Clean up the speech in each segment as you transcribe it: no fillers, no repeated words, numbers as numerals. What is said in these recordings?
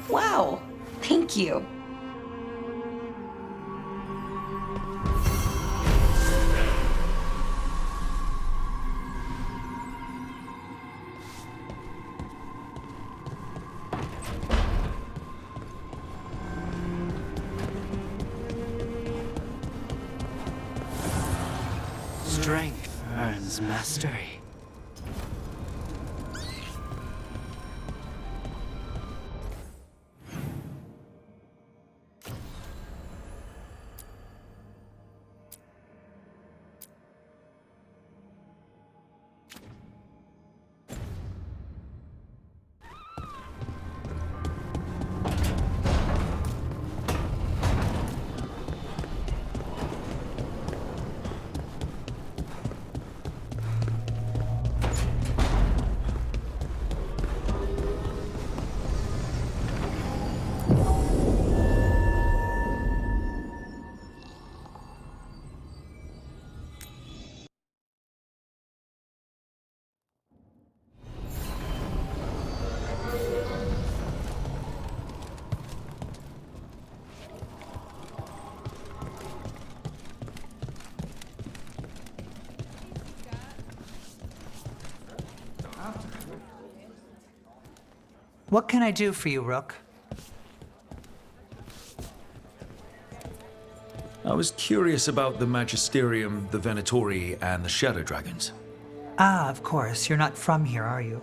Wow, thank you. Strength earns mastery. What can I do for you, Rook? I was curious about the Magisterium, the Venatori, and the Shadow Dragons. Ah, of course. You're not from here, are you?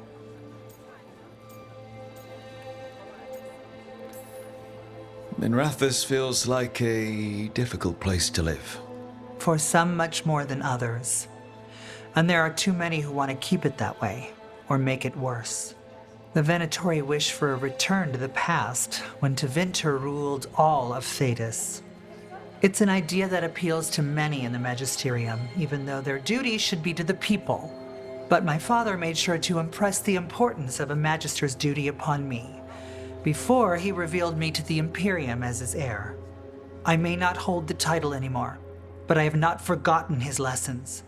Minrathous feels like a difficult place to live. For some, much more than others. And there are too many who want to keep it that way, or make it worse. The Venatori wish for a return to the past, when Tevinter ruled all of Thedas. It's an idea that appeals to many in the Magisterium, even though their duty should be to the people. But my father made sure to impress the importance of a Magister's duty upon me, before he revealed me to the Imperium as his heir. I may not hold the title anymore, but I have not forgotten his lessons.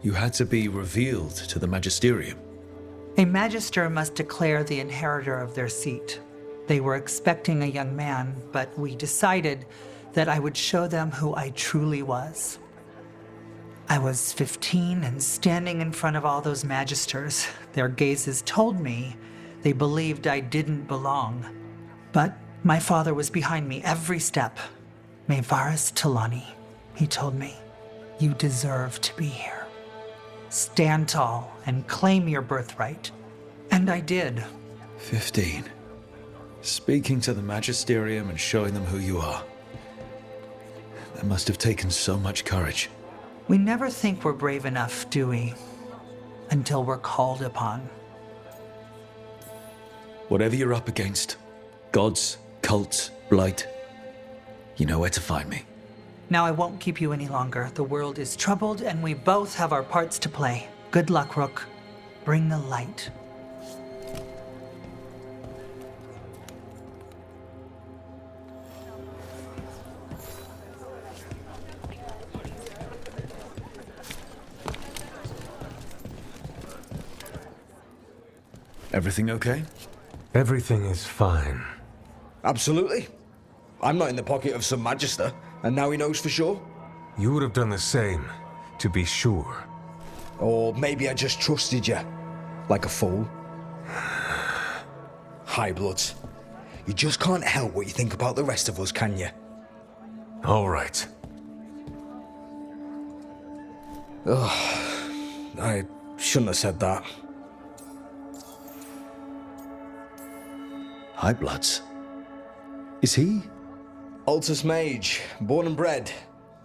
You had to be revealed to the Magisterium. A Magister must declare the inheritor of their seat. They were expecting a young man, but we decided that I would show them who I truly was. I was 15 and standing in front of all those Magisters. Their gazes told me they believed I didn't belong. But my father was behind me every step. Maevaris Talani, he told me, you deserve to be here. Stand tall and claim your birthright. And I did. 15. Speaking to the Magisterium and showing them who you are. That must have taken so much courage. We never think we're brave enough, do we? Until we're called upon. Whatever you're up against, gods, cults, blight, you know where to find me. Now I won't keep you any longer. The world is troubled and we both have our parts to play. Good luck, Rook. Bring the light. Everything okay? Everything is fine. Absolutely. I'm not in the pocket of some Magister, and now he knows for sure. You would have done the same, to be sure. Or maybe I just trusted you, like a fool. Highbloods, you just can't help what you think about the rest of us, can you? All right. I shouldn't have said that. Highbloods. Is he? Altus Mage, born and bred.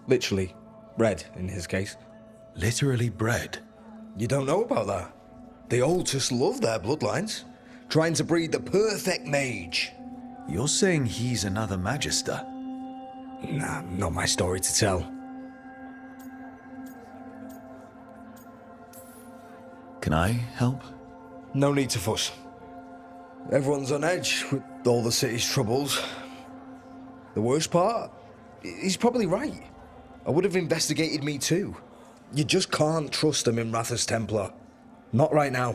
Literally, bred in his case. Literally bred. You don't know about that? The Altus love their bloodlines, trying to breed the perfect mage. You're saying he's another Magister? Nah, not my story to tell. Can I help? No need to fuss. Everyone's on edge with all the city's troubles. The worst part? He's probably right. I would have investigated me too. You just can't trust them in Wrath's Templar. Not right now.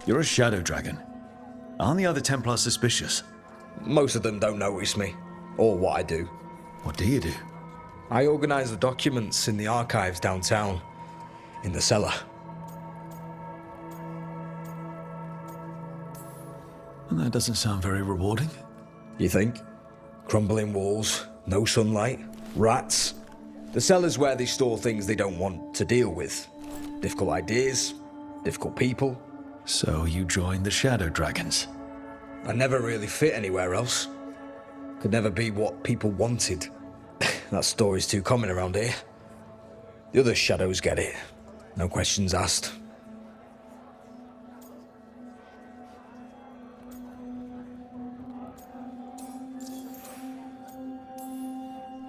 You're a shadow dragon. Aren't the other Templars suspicious? Most of them don't notice me, or what I do. What do you do? I organise the documents in the archives downtown, in the cellar. And that doesn't sound very rewarding. You think? Crumbling walls, no sunlight, rats. The cellar's where they store things they don't want to deal with. Difficult ideas, difficult people. So you joined the Shadow Dragons. I never really fit anywhere else. Could never be what people wanted. That story's too common around here. The other shadows get it. No questions asked.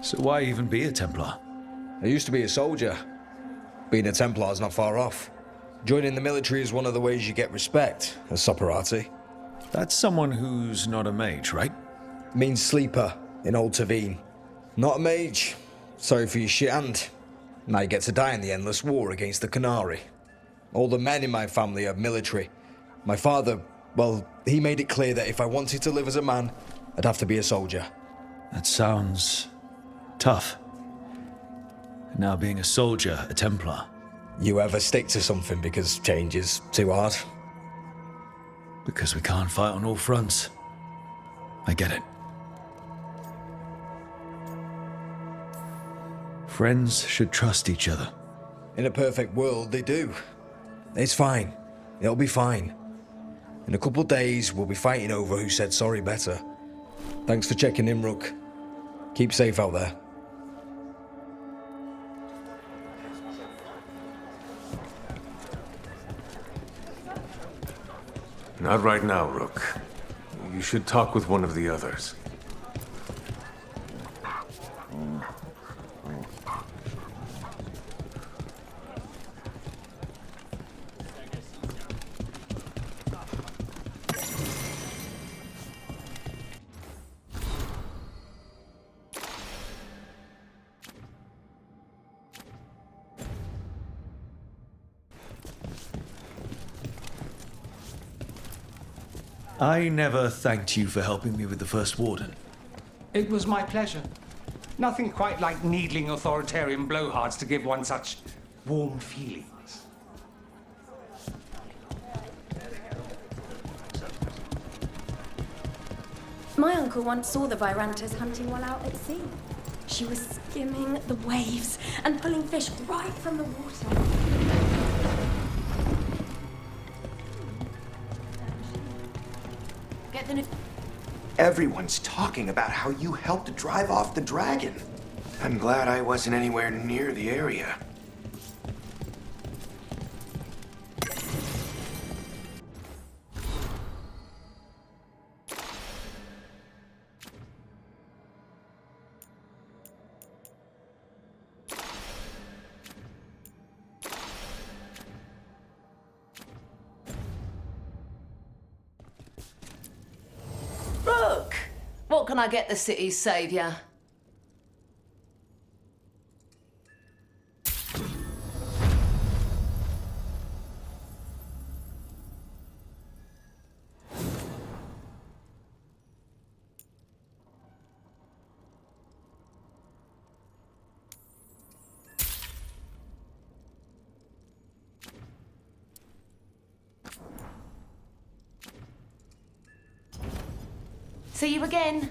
So why even be a Templar? I used to be a soldier. Being a Templar's not far off. Joining the military is one of the ways you get respect, as Soparati. That's someone who's not a mage, right? Means sleeper in Old Tavine. Not a mage. Sorry for your shit hand. Now you get to die in the endless war against the Canary. All the men in my family are military. My father, well, he made it clear that if I wanted to live as a man, I'd have to be a soldier. That sounds tough. Now being a soldier, a Templar. You ever stick to something because change is too hard? Because we can't fight on all fronts. I get it. Friends should trust each other. In a perfect world, they do. It's fine. It'll be fine. In a couple days, we'll be fighting over who said sorry better. Thanks for checking in, Rook. Keep safe out there. Not right now, Rook. You should talk with one of the others. I never thanked you for helping me with the First Warden. It was my pleasure. Nothing quite like needling authoritarian blowhards to give one such warm feelings. My uncle once saw the Virantas hunting while out at sea. She was skimming the waves and pulling fish right from the water. Get the Everyone's talking about how you helped drive off the dragon. I'm glad I wasn't anywhere near the area. Look! What can I get the city's saviour? See you again.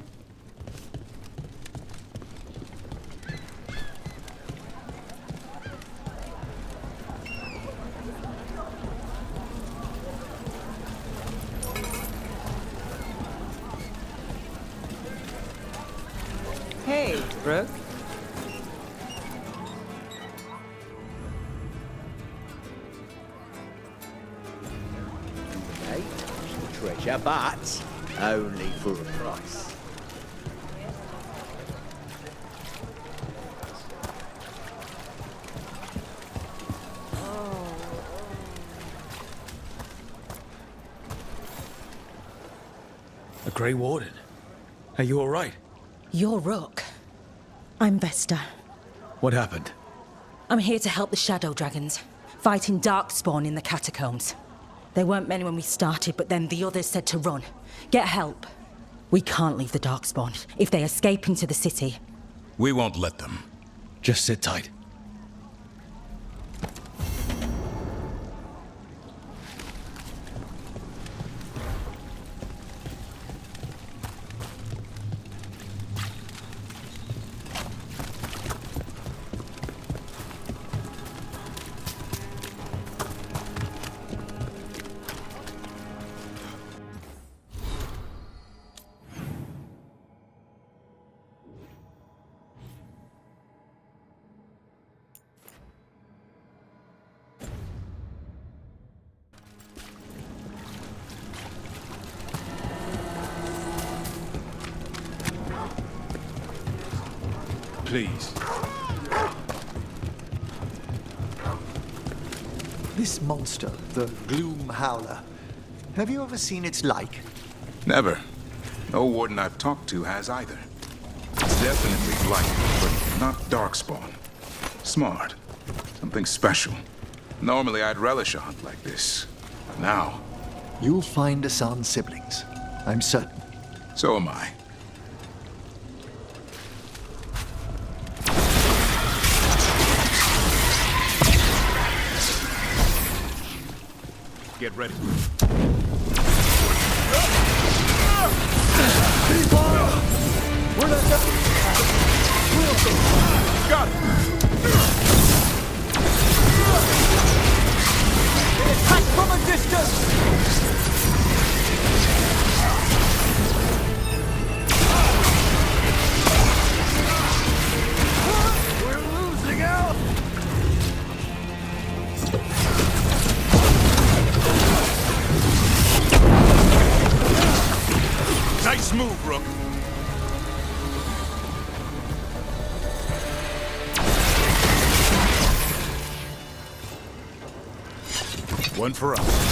Hey, Brooke. Treasure, but only for a price. A Grey Warden. Are you alright? You're Rook. I'm Vesta. What happened? I'm here to help the Shadow Dragons, fighting Darkspawn in the catacombs. There weren't many when we started, but then the others said to run. Get help. We can't leave the Darkspawn. If they escape into the city, we won't let them. Just sit tight. Please. This monster, the Gloom Howler, have you ever seen its like? Never. No warden I've talked to has either. It's definitely like it, but not Darkspawn. Smart. Something special. Normally I'd relish a hunt like this. But now... You'll find Asan's siblings. I'm certain. So am I. Get ready. Got it! Attack from a distance! Nice move, Rook. One for us.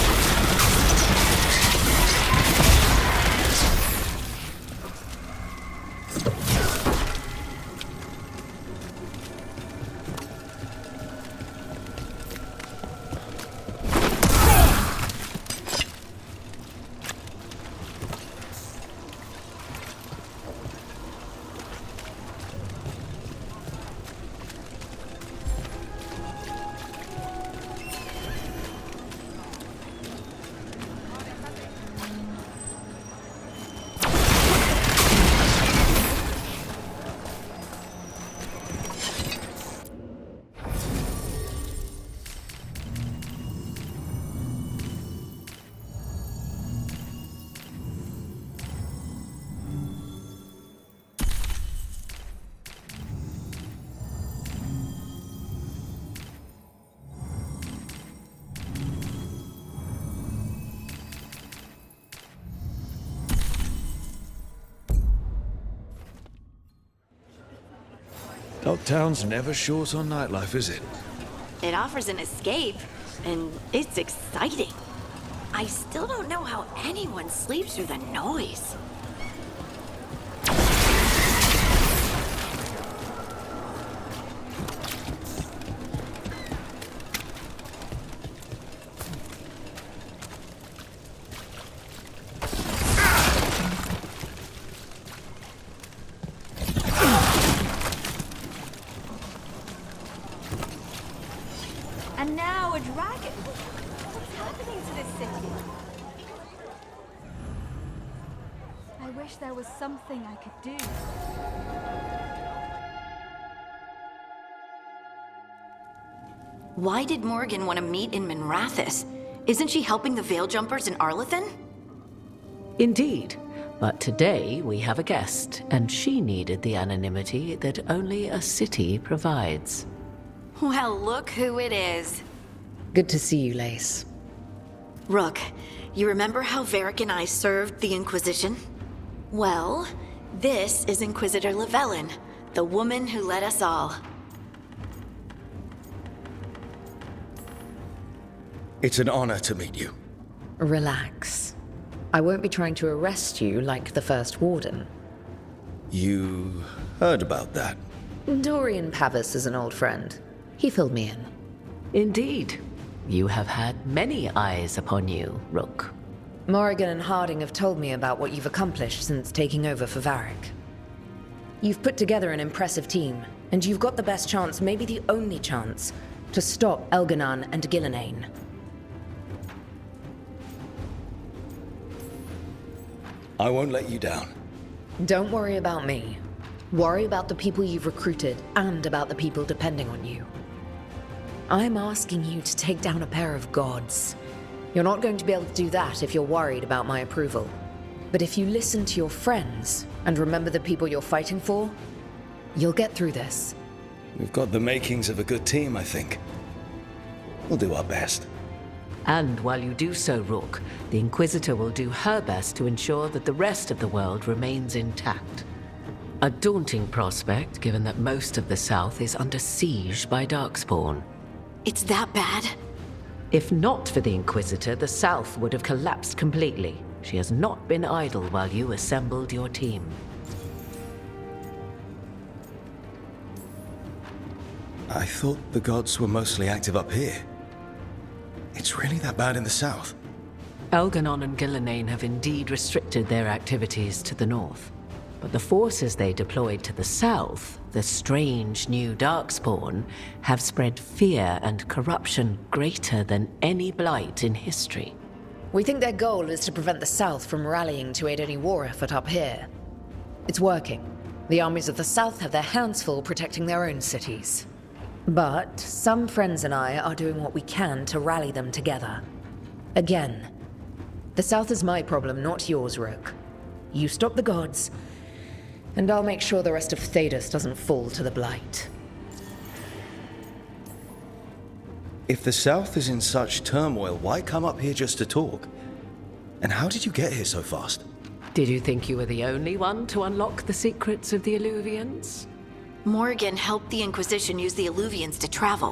Dogtown's never short on nightlife, is it? It offers an escape, and it's exciting. I still don't know how anyone sleeps through the noise. And now a dragon. What's happening to this city? I wish there was something I could do. Why did Morgan want to meet in Minrathous? Isn't she helping the Veil Jumpers in Arlathan? Indeed. But today we have a guest, and she needed the anonymity that only a city provides. Well, look who it is. Good to see you, Lace. Rook, you remember how Varric and I served the Inquisition? Well, this is Inquisitor Llewellyn, the woman who led us all. It's an honor to meet you. Relax. I won't be trying to arrest you like the First Warden. You heard about that? Dorian Pavis is an old friend. He filled me in. Indeed. You have had many eyes upon you, Rook. Morrigan and Harding have told me about what you've accomplished since taking over for Varric. You've put together an impressive team, and you've got the best chance, maybe the only chance, to stop Elganon and Gillenane. I won't let you down. Don't worry about me. Worry about the people you've recruited and about the people depending on you. I'm asking you to take down a pair of gods. You're not going to be able to do that if you're worried about my approval. But if you listen to your friends and remember the people you're fighting for, you'll get through this. We've got the makings of a good team, I think. We'll do our best. And while you do so, Rook, the Inquisitor will do her best to ensure that the rest of the world remains intact. A daunting prospect, given that most of the South is under siege by Darkspawn. It's that bad? If not for the Inquisitor, the South would have collapsed completely. She has not been idle while you assembled your team. I thought the gods were mostly active up here. It's really that bad in the south? Elganon and Gillenane have indeed restricted their activities to the north. But the forces they deployed to the south, the strange new Darkspawn, have spread fear and corruption greater than any blight in history. We think their goal is to prevent the South from rallying to aid any war effort up here. It's working. The armies of the South have their hands full protecting their own cities. But some friends and I are doing what we can to rally them together. Again, the South is my problem, not yours, Rook. You stop the gods, and I'll make sure the rest of Thedas doesn't fall to the blight. If the south is in such turmoil, why come up here just to talk? And how did you get here so fast? Did you think you were the only one to unlock the secrets of the Illuvians? Morrigan helped the Inquisition use the Illuvians to travel.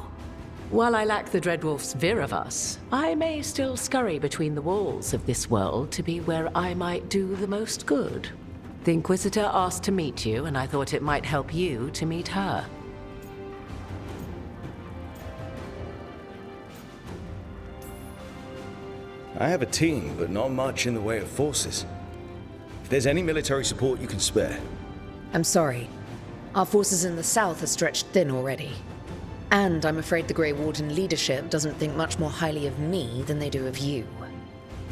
While I lack the Dreadwolf's Viravus, I may still scurry between the walls of this world to be where I might do the most good. The Inquisitor asked to meet you, and I thought it might help you to meet her. I have a team, but not much in the way of forces. If there's any military support you can spare. I'm sorry. Our forces in the South are stretched thin already. And I'm afraid the Grey Warden leadership doesn't think much more highly of me than they do of you.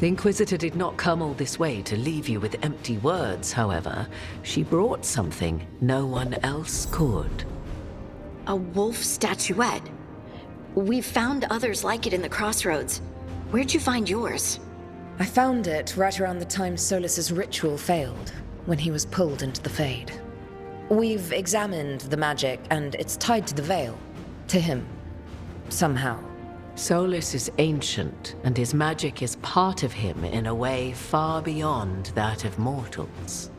The Inquisitor did not come all this way to leave you with empty words, however. She brought something no one else could. A wolf statuette? We've found others like it in the crossroads. Where'd you find yours? I found it right around the time Solus's ritual failed, when he was pulled into the Fade. We've examined the magic, and it's tied to the Veil. To him. Somehow. Solus is ancient, and his magic is part of him in a way far beyond that of mortals.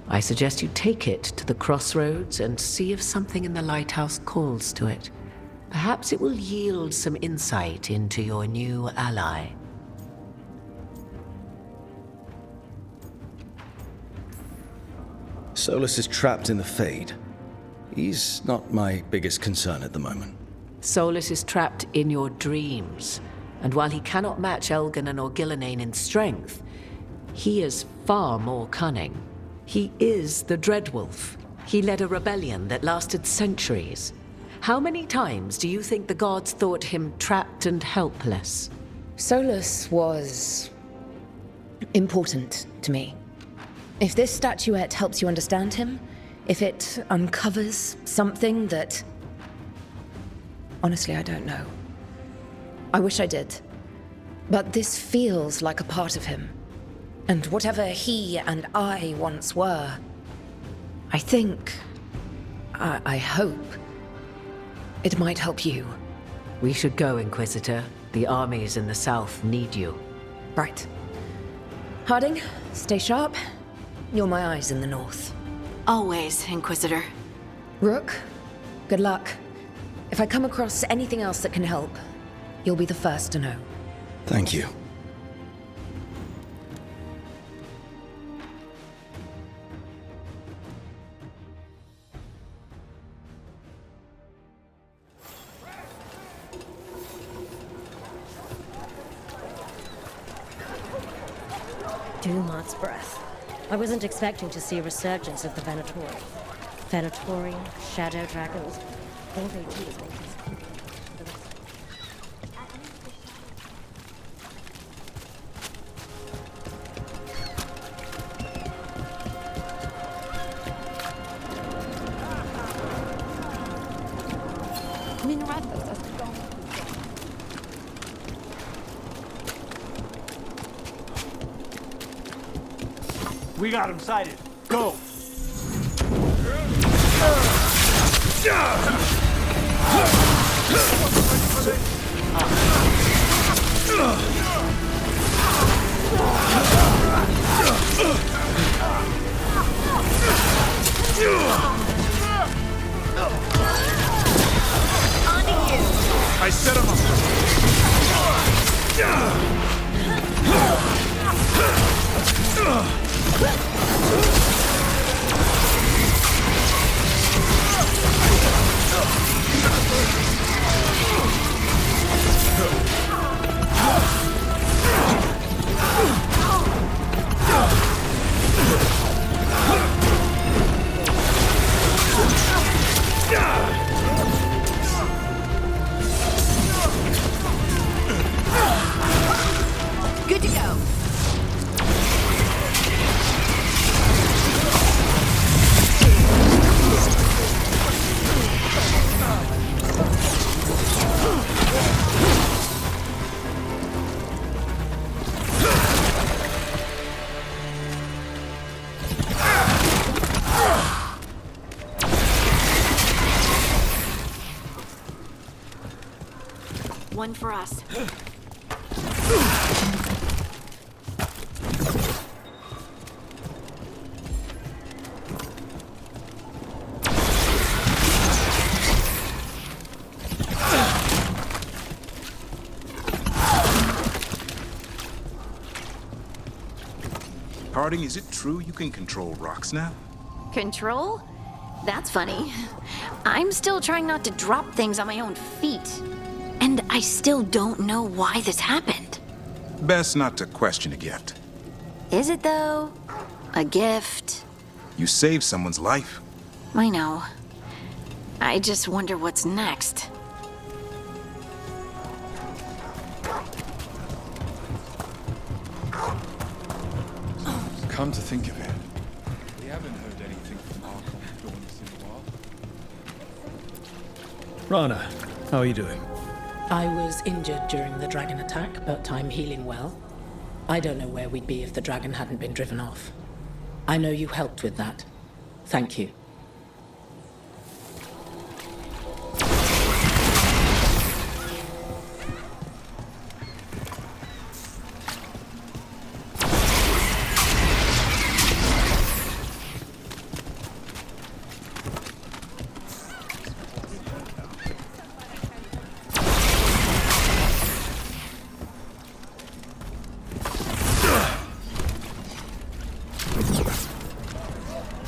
I suggest you take it to the crossroads and see if something in the lighthouse calls to it. Perhaps it will yield some insight into your new ally. Solus is trapped in the Fade. He's not my biggest concern at the moment. Solus is trapped in your dreams, and while he cannot match Elganon or Gillenane in strength, he is far more cunning. He is the Dreadwolf. He led a rebellion that lasted centuries. How many times do you think the gods thought him trapped and helpless? Solus was important to me. If this statuette helps you understand him, if it uncovers something that... Honestly, I don't know. I wish I did. But this feels like a part of him. And whatever he and I once were, I think... I hope... it might help you. We should go, Inquisitor. The armies in the south need you. Right. Harding, stay sharp. You're my eyes in the north. Always, Inquisitor. Rook, good luck. If I come across anything else that can help, you'll be the first to know. Thank you. Dumat's breath. I wasn't expecting to see a resurgence of the Venatori. Venatori, shadow dragons, all they do is make these people. We got him sighted. Go! I set him Good to go. One for us. Harding, is it true you can control rocks now? Control? That's funny. I'm still trying not to drop things on my own feet. And I still don't know why this happened. Best not to question a gift. Is it though? A gift? You saved someone's life. I know. I just wonder what's next. Come to think of it, we haven't heard anything from Archon Dawnus in a while. Rana, how are you doing? I was injured during the dragon attack, but I'm healing well. I don't know where we'd be if the dragon hadn't been driven off. I know you helped with that. Thank you.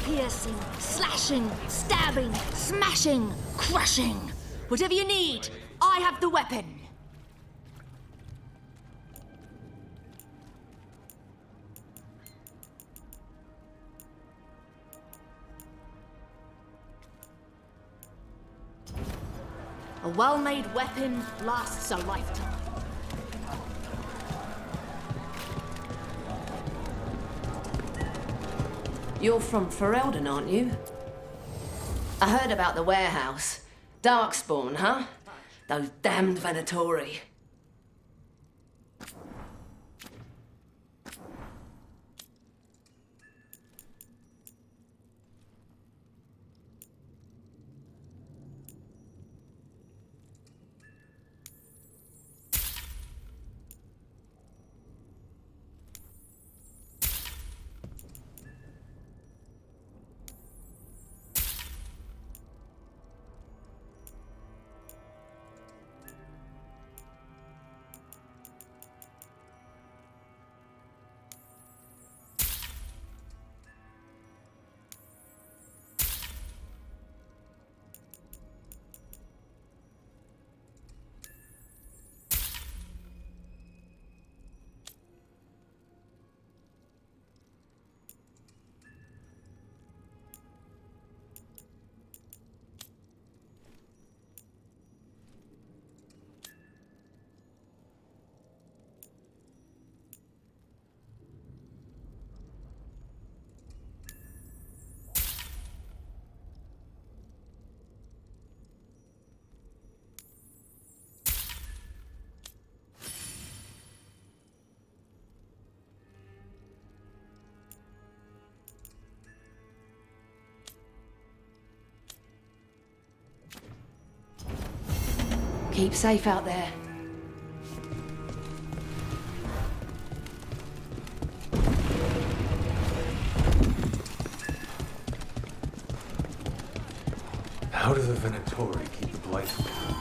Piercing, slashing, stabbing, smashing, crushing. Whatever you need, I have the weapon. A well-made weapon lasts a lifetime. You're from Ferelden, aren't you? I heard about the warehouse. Darkspawn, huh? Those damned Venatori. Keep safe out there. How do the Venatori keep the blight from coming?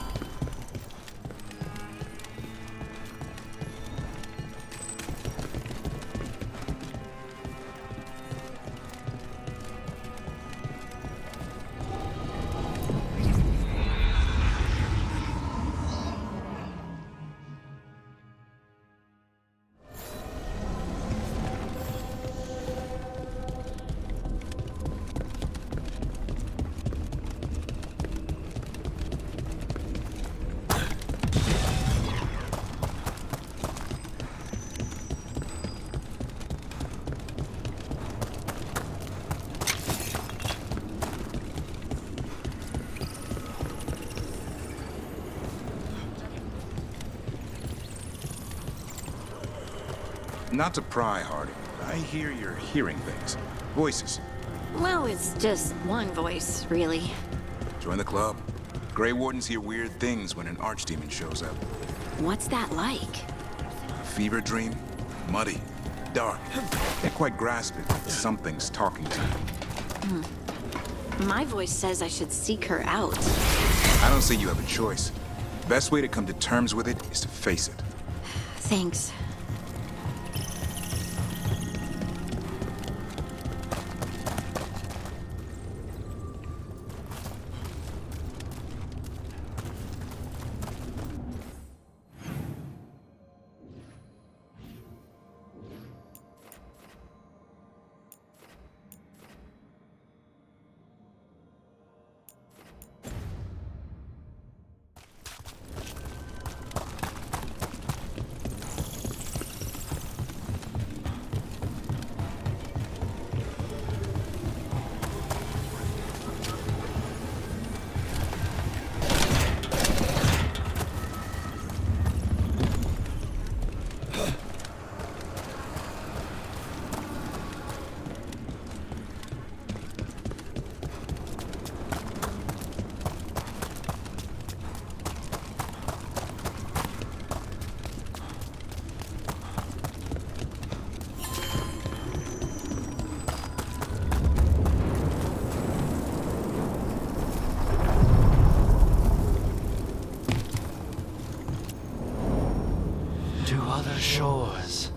Not to pry, Harding, but I hear you're hearing things. Voices. Well, it's just one voice, really. Join the club. Grey Wardens hear weird things when an archdemon shows up. What's that like? A fever dream? Muddy. Dark. Can't quite grasp it, but something's talking to you. My voice says I should seek her out. I don't say you have a choice. Best way to come to terms with it is to face it. Thanks. To other shores.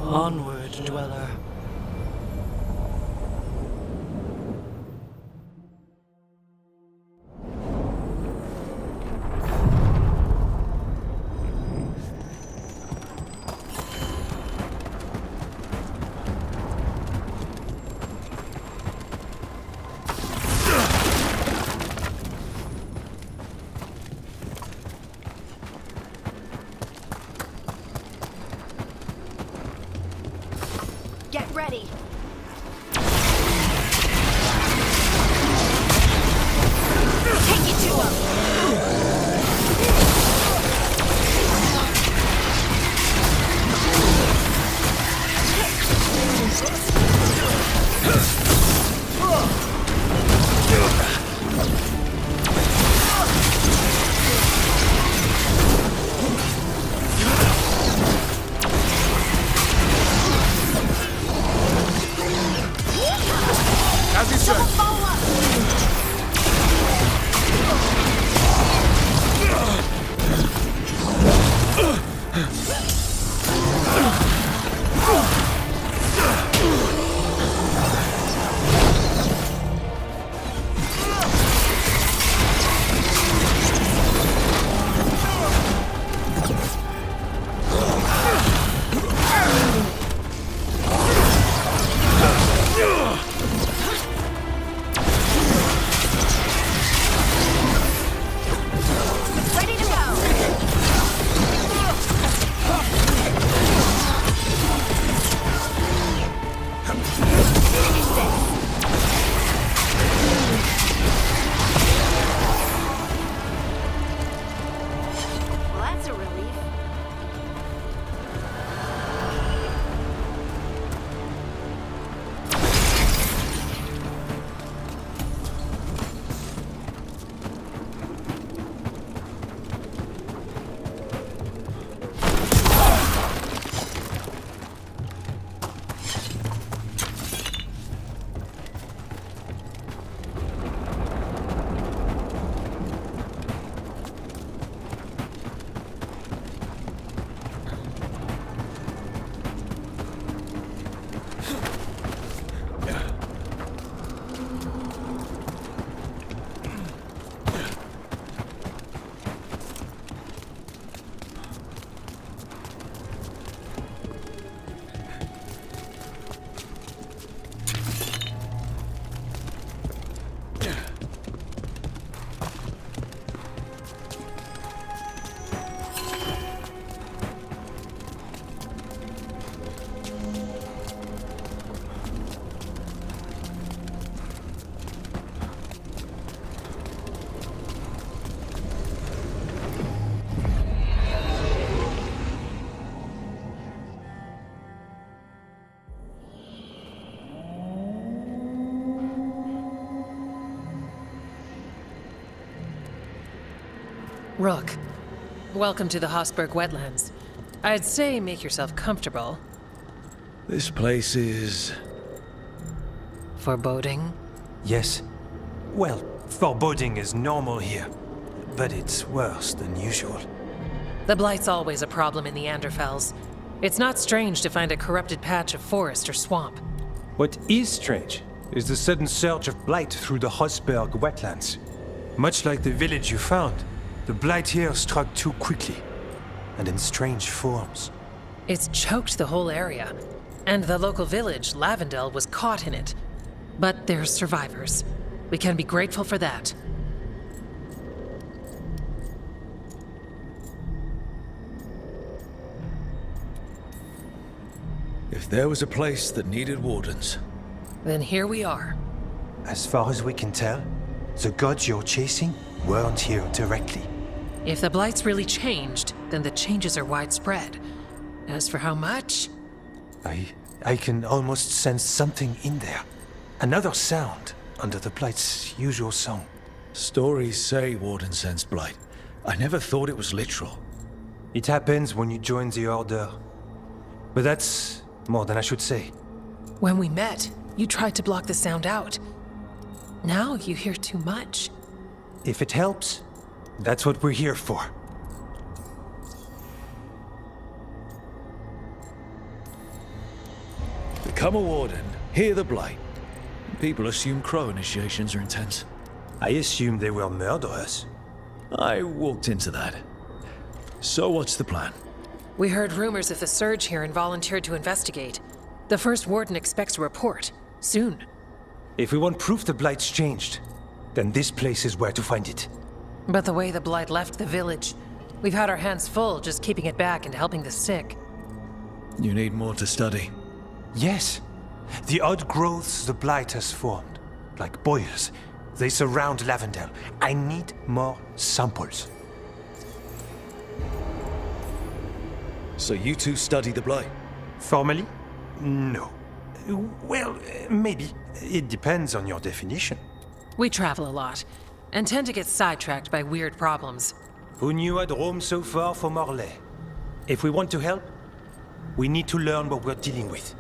Onward, dweller. Get ready. Take it to him. As he said. Rook, welcome to the Hosberg wetlands. I'd say make yourself comfortable. This place is... Foreboding? Yes. Well, foreboding is normal here, but it's worse than usual. The Blight's always a problem in the Anderfells. It's not strange to find a corrupted patch of forest or swamp. What is strange is the sudden surge of blight through the Hosberg wetlands. Much like the village you found, the blight here struck too quickly, and in strange forms. It's choked the whole area, and the local village, Lavendel, was caught in it. But they're survivors. We can be grateful for that. If there was a place that needed wardens... Then here we are. As far as we can tell, the gods you're chasing weren't here directly. If the Blight's really changed, then the changes are widespread. As for how much... I can almost sense something in there. Another sound under the Blight's usual song. Stories say Warden sensed blight. I never thought it was literal. It happens when you join the Order. But that's more than I should say. When we met, you tried to block the sound out. Now you hear too much. If it helps, that's what we're here for. Become a warden, hear the blight. People assume crow initiations are intense. I assumed they were murderers. I walked into that. So what's the plan? We heard rumors of the surge here and volunteered to investigate. The first warden expects a report. Soon. If we want proof the Blight's changed, then this place is where to find it. But the way the Blight left the village, we've had our hands full just keeping it back and helping the sick. You need more to study. Yes. The odd growths the Blight has formed, like boils, they surround Lavendel. I need more samples. So you two study the blight? Formally? No. Well, maybe. It depends on your definition. We travel a lot, and tend to get sidetracked by weird problems. Who knew I'd roam so far for Morlaix? If we want to help, we need to learn what we're dealing with.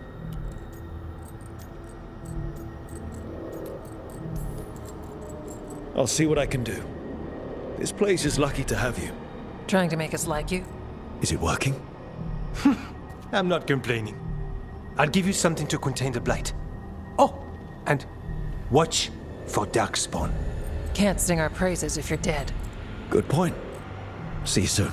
I'll see what I can do. This place is lucky to have you. Trying to make us like you? Is it working? I'm not complaining. I'll give you something to contain the blight. Oh, and watch for Darkspawn. Can't sing our praises if you're dead. Good point. See you soon.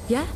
Yeah?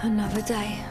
Another day.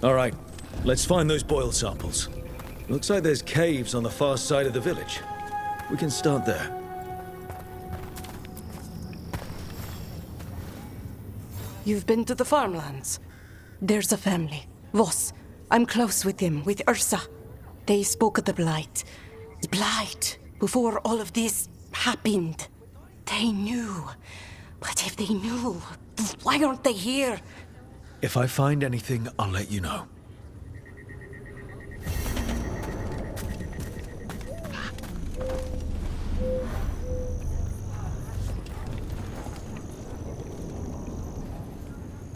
All right, let's find those boil samples. Looks like there's caves on the far side of the village. We can start there. You've been to the farmlands? There's a family. Voss. I'm close with them, with Ursa. They spoke of the Blight. The Blight, before all of this happened. They knew. But if they knew, why aren't they here? If I find anything, I'll let you know.